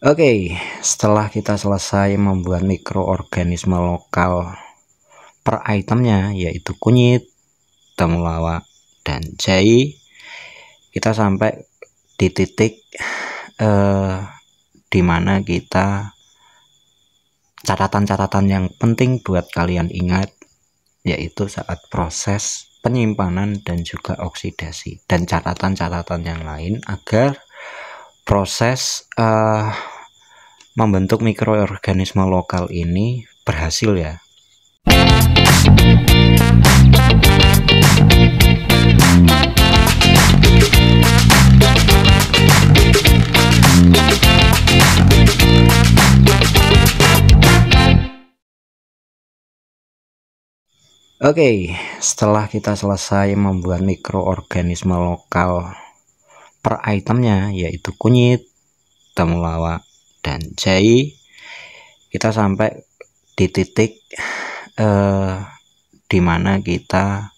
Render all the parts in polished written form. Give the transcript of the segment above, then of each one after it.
Oke, setelah kita selesai membuat mikroorganisme lokal per itemnya, yaitu kunyit, temulawak, dan jahe, kita sampai di titik di mana kita catatan-catatan yang penting buat kalian ingat, yaitu saat proses penyimpanan dan juga oksidasi, dan catatan-catatan yang lain agar proses membentuk mikroorganisme lokal ini berhasil ya. Oke, setelah kita selesai membuat mikroorganisme lokal per itemnya, yaitu kunyit, temulawak, dan jahe, kita sampai di titik di mana kita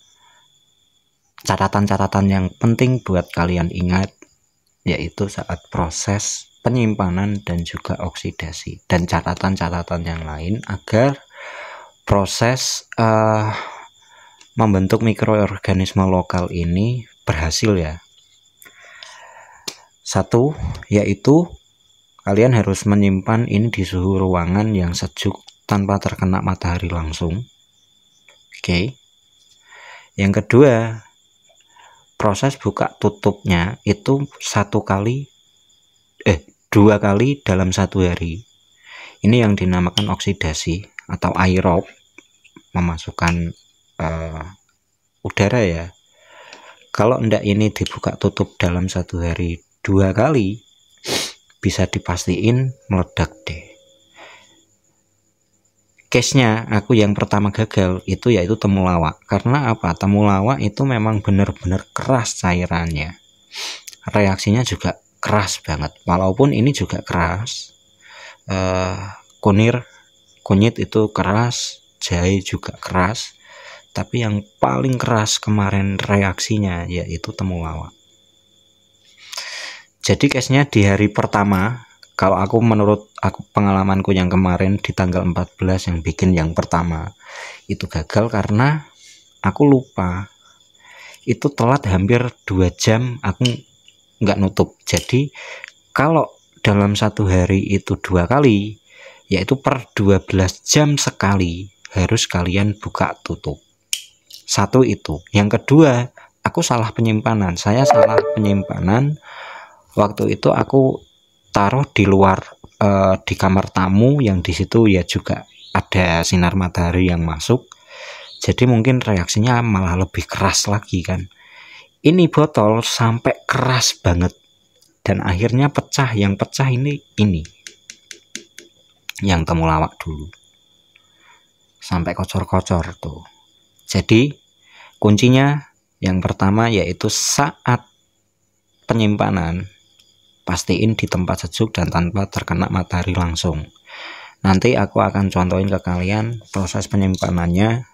catatan-catatan yang penting buat kalian ingat, yaitu saat proses penyimpanan dan juga oksidasi, dan catatan-catatan yang lain agar proses membentuk mikroorganisme lokal ini berhasil ya. Satu, yaitu kalian harus menyimpan ini di suhu ruangan yang sejuk tanpa terkena matahari langsung. Oke. Yang kedua, proses buka tutupnya itu dua kali dalam satu hari. Ini yang dinamakan oksidasi atau aerob, memasukkan udara ya. Kalau enggak ini dibuka tutup dalam satu hari 2 kali, bisa dipastiin meledak deh. Case-nya aku yang pertama gagal itu yaitu temulawak. Karena apa? Temulawak itu memang benar-benar keras cairannya. Reaksinya juga keras banget. Walaupun ini juga keras. Kunyit itu keras, jahe juga keras. Tapi yang paling keras kemarin reaksinya yaitu temulawak. Jadi case-nya di hari pertama, kalau menurut aku pengalamanku yang kemarin di tanggal 14 yang bikin yang pertama itu gagal karena aku lupa. Itu telat hampir 2 jam aku nggak nutup. Jadi kalau dalam satu hari itu 2 kali, yaitu per 12 jam sekali harus kalian buka tutup. Satu itu. Yang kedua, aku salah penyimpanan. Saya salah penyimpanan. Waktu itu aku taruh di luar di kamar tamu yang di situ ya juga ada sinar matahari yang masuk. Jadi mungkin reaksinya malah lebih keras lagi kan. Ini botol sampai keras banget dan akhirnya pecah. Yang pecah ini yang temulawak dulu. Sampai kocor-kocor tuh. Jadi kuncinya yang pertama yaitu saat penyimpanan pastiin di tempat sejuk dan tanpa terkena matahari langsung. Nanti aku akan contohin ke kalian proses penyimpanannya.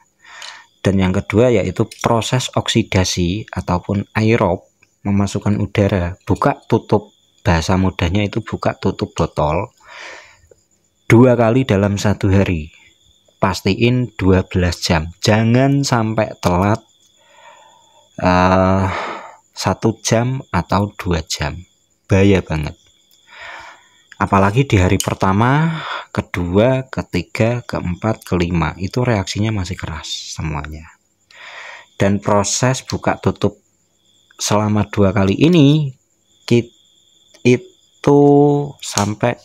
Dan yang kedua yaitu proses oksidasi ataupun aerob, memasukkan udara. Buka tutup, bahasa mudahnya itu buka tutup botol 2 kali dalam satu hari. Pastiin 12 jam. Jangan sampai telat 1 jam atau 2 jam. Bahaya banget. Apalagi di hari pertama, kedua, ketiga, keempat, kelima itu reaksinya masih keras semuanya. Dan proses buka tutup selama 2 kali ini itu sampai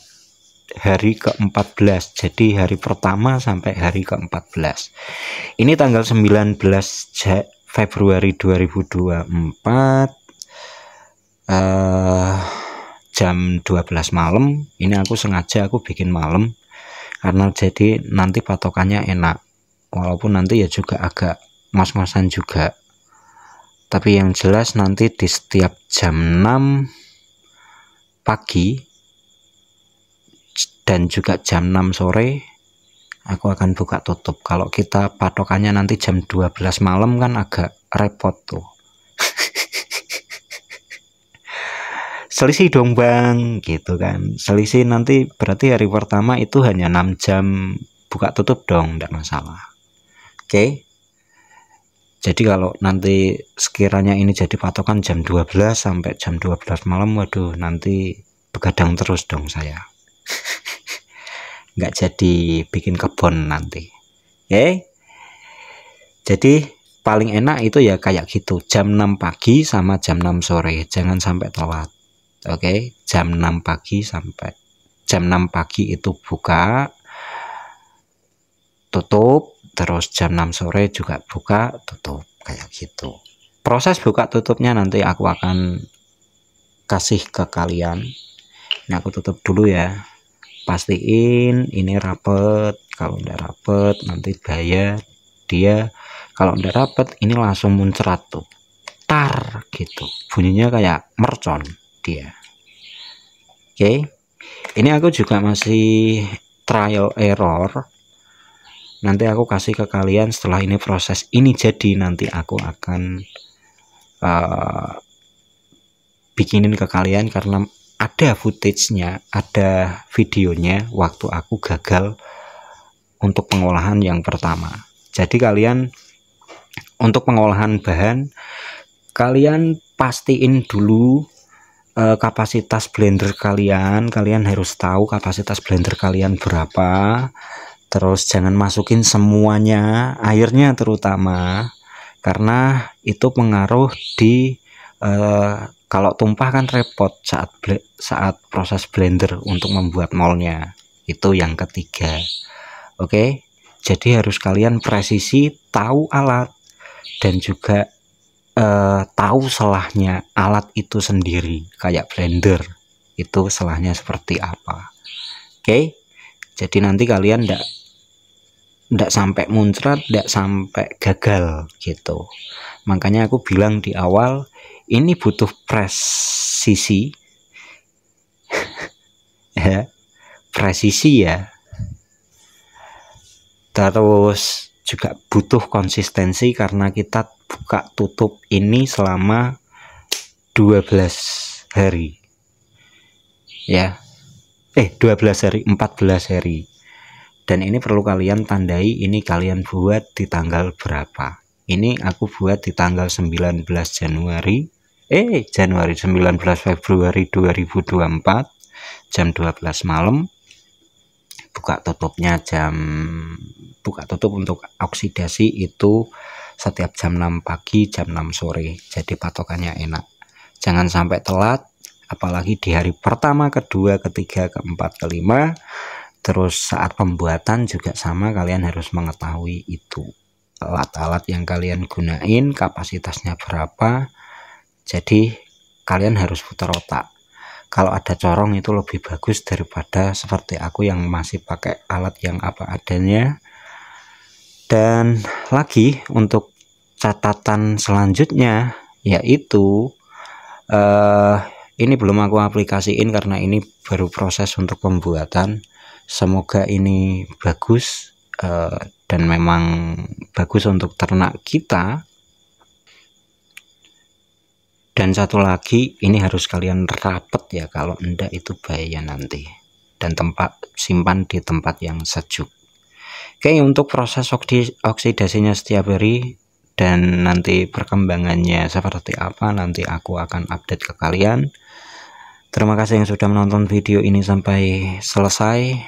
hari ke-14. Jadi hari pertama sampai hari ke-14. Ini tanggal 19 Februari 2024. Jam 12 malam. Ini aku sengaja bikin malam karena jadi nanti patokannya enak, walaupun nanti ya juga agak ngos-ngosan juga, tapi yang jelas nanti di setiap jam 6 pagi dan juga jam 6 sore aku akan buka tutup. Kalau kita patokannya nanti jam 12 malam kan agak repot tuh. selisih dong bang, gitu kan. Selisih nanti berarti hari pertama itu hanya 6 jam buka tutup dong, tidak masalah. Oke. Jadi kalau nanti sekiranya ini jadi patokan jam 12 sampai jam 12 malam, waduh nanti begadang terus dong saya. Nggak jadi bikin kebun nanti. Oke. Jadi paling enak itu ya kayak gitu, jam 6 pagi sama jam 6 sore, jangan sampai telat. Oke, jam 6 pagi sampai jam 6 pagi itu buka tutup, terus jam 6 sore juga buka tutup, kayak gitu. Proses buka tutupnya nanti aku akan kasih ke kalian. Ini aku tutup dulu ya, pastiin ini rapet. Kalau udah rapet nanti bayar dia. Kalau udah rapet ini langsung muncrat tuh, tar gitu, bunyinya kayak mercon dia. Oke, ini aku juga masih trial error. Nanti aku kasih ke kalian setelah ini proses ini jadi, nanti aku akan bikinin ke kalian karena ada footage-nya, ada videonya waktu aku gagal untuk pengolahan yang pertama. Jadi kalian untuk pengolahan bahan, kalian pastiin dulu kapasitas blender kalian. Kalian harus tahu kapasitas blender kalian berapa. Terus jangan masukin semuanya, airnya terutama, karena itu pengaruh di kalau tumpah kan repot saat proses blender untuk membuat molnya. Itu yang ketiga. Oke, jadi harus kalian presisi, tahu alat, dan juga tahu selahnya alat itu sendiri. Kayak blender itu selahnya seperti apa. Oke, jadi nanti kalian ndak sampai muncrat, ndak sampai gagal gitu. Makanya aku bilang di awal ini butuh presisi ya, presisi ya. Terus juga butuh konsistensi karena kita buka tutup ini selama 12 hari ya, 12 hari, 14 hari. Dan ini perlu kalian tandai, ini kalian buat di tanggal berapa. Ini aku buat di tanggal 19 Januari 19 Februari 2024 jam 12 malam. Buka tutup untuk oksidasi itu setiap jam 6 pagi, jam 6 sore. Jadi patokannya enak. Jangan sampai telat, apalagi di hari pertama, kedua, ketiga, keempat, kelima. Terus saat pembuatan juga sama, kalian harus mengetahui itu. Alat-alat yang kalian gunain kapasitasnya berapa. Jadi kalian harus putar otak. Kalau ada corong itu lebih bagus daripada seperti aku yang masih pakai alat yang apa adanya. Dan lagi untuk catatan selanjutnya yaitu ini belum aku aplikasiin karena ini baru proses untuk pembuatan. Semoga ini bagus dan memang bagus untuk ternak kita. Dan satu lagi, ini harus kalian rapet ya, kalau enggak itu bahaya nanti. Dan simpan di tempat yang sejuk. Oke, untuk proses oksidasinya setiap hari dan nanti perkembangannya seperti apa, nanti aku akan update ke kalian. Terima kasih yang sudah menonton video ini sampai selesai.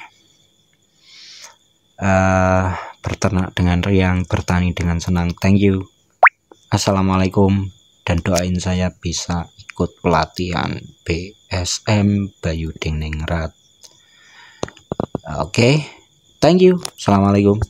Berternak dengan riang, bertani dengan senang. Thank you. Assalamualaikum. Dan doain saya bisa ikut pelatihan BSM Bayu Diningrat. Oke, thank you. Assalamualaikum.